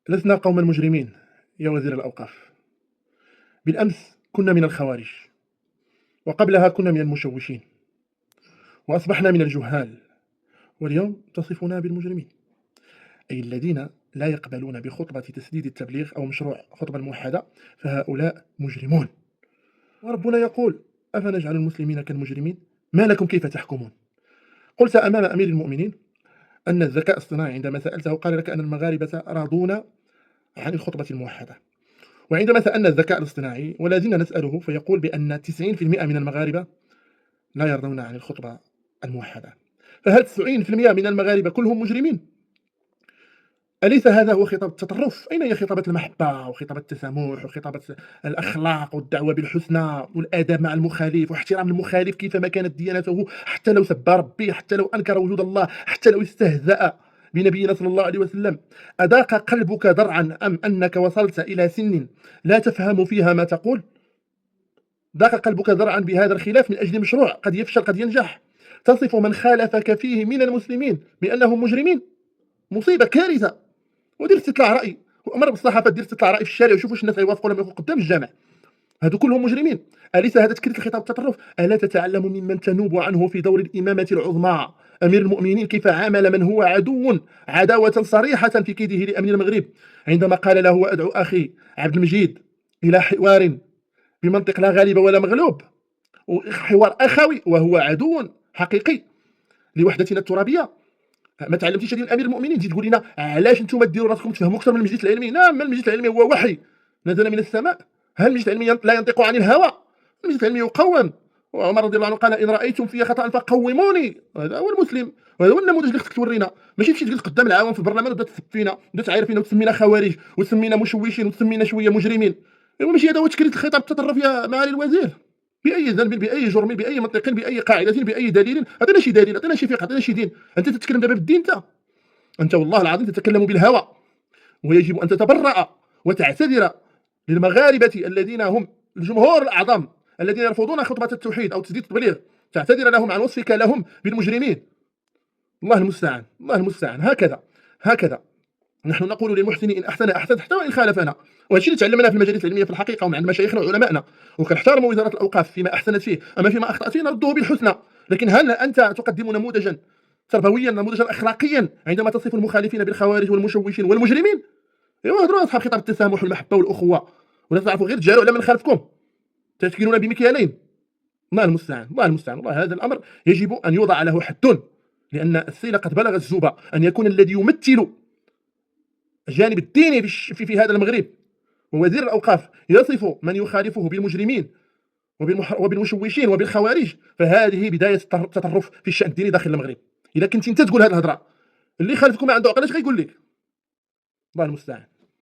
لسنا قوما مجرمين يا وزير الأوقاف. بالأمس كنا من الخوارج، وقبلها كنا من المشوشين، وأصبحنا من الجهال، واليوم تصفنا بالمجرمين، أي الذين لا يقبلون بخطبة تسديد التبليغ أو مشروع خطبة الموحدة، فهؤلاء مجرمون. وربنا يقول: أفنجعل المسلمين كالمجرمين ما لكم كيف تحكمون. قلت أمام أمير المؤمنين أن الذكاء الاصطناعي عندما سألته قال لك أن المغاربة راضون عن الخطبة الموحدة، وعندما سألنا الذكاء الاصطناعي والذين نسأله فيقول بأن 90% من المغاربة لا يرضون عن الخطبة الموحدة. فهل 90% من المغاربة كلهم مجرمين؟ أليس هذا هو خطاب التطرف؟ أين هي خطابة المحبة وخطابة التسامح وخطابة الأخلاق والدعوة بالحسنى والآداب مع المخالف واحترام المخالف كيفما كانت ديانته، حتى لو سب ربي، حتى لو أنكر وجود الله، حتى لو استهزأ بنبينا صلى الله عليه وسلم؟ أضاق قلبك ذرعا أم أنك وصلت إلى سن لا تفهم فيها ما تقول؟ ضاق قلبك ذرعا بهذا الخلاف من أجل مشروع قد يفشل قد ينجح، تصف من خالفك فيه من المسلمين بأنهم مجرمين؟ مصيبة، كارثة. ودير استطلاع راي، وامر بالصحافه دير استطلاع راي في الشارع وشوف واش الناس يوافقوا ولا ما يوافقوا قدام الجامع. هادو كلهم مجرمين. اليس هذا تكريس لخطاب التطرف؟ الا تتعلم ممن تنوب عنه في دور الامامه العظمى امير المؤمنين كيف عامل من هو عدو عداوه صريحه في كيده لامير المغرب، عندما قال له: وادعو اخي عبد المجيد الى حوار بمنطق لا غالب ولا مغلوب، حوار اخوي، وهو عدو حقيقي لوحدتنا الترابيه. ما تعلمتيش هذه من امير المؤمنين تجي تقول لنا علاش انتم ديروا راسكم تفهموا اكثر من المجلس العلمي؟ نعم، المجلس العلمي هو وحي نزل من السماء. هل المجلس العلمي لا ينطق عن الهوى؟ المجلس العلمي يقوم. وعمر رضي الله عنه قال: ان رايتم في خطا فقوموني. هذا هو المسلم، وهذا هو النموذج اللي خصك تورينا، ماشي تمشي تجلس قدام العوام في البرلمان وتبدا تسب فينا وتبدا تعاير فينا وتسمينا خوارج وتسمينا مشوشين وتسمينا شويه مجرمين. ماشي هذا هو تكريس الخطاب التطرف يا معالي الوزير. بأي ذنب، بأي جرم، بأي منطق، بأي قاعدة، بأي دليل؟ أعطينا شي دليل، أعطينا شي فقه، أعطينا شي دين. أنت تتكلم دابا بالدين أنت والله العظيم تتكلم بالهوى، ويجب أن تتبرأ وتعتذر للمغاربة الذين هم الجمهور الأعظم الذين يرفضون خطبة التوحيد أو تسديد التبليغ، تعتذر لهم عن وصفك لهم بالمجرمين. الله المستعان، الله المستعان. هكذا نحن نقول للمحسن إن أحسن أحسن حتى وإن خالفنا، وهذا الشيء اللي تعلمناه في المجالس العلمية في الحقيقة ومع مشايخنا وعلمائنا، وكنحترموا وزارة الأوقاف فيما أحسنت فيه، أما فيما أخطأت فيه نرده بالحسنى. لكن هل أنت تقدم نموذجا تربويا، نموذجا أخلاقيا عندما تصف المخالفين بالخوارج والمشوشين والمجرمين؟ ايوا هضروا أصحاب خطاب التسامح والمحبة والأخوة، ولا تعرفوا غير تجاروا على من خلفكم، تشكلون بمكيالين. الله المستعان، الله المستعان. والله هذا الأمر يجب أن يوضع له حد، لأن السيل قد بلغ الزوبة. أن يكون الذي يمثل الجانب الديني في هذا المغرب ووزير الأوقاف يصف من يخالفه بالمجرمين وبالمشوشين وبالخوارج، فهذه بداية التطرف في الشأن الديني داخل المغرب. إذا كنت أنت تقول هذه الهضرة، اللي خالفكم ما عنده عقل اش غيقول لك؟ الله المستعان.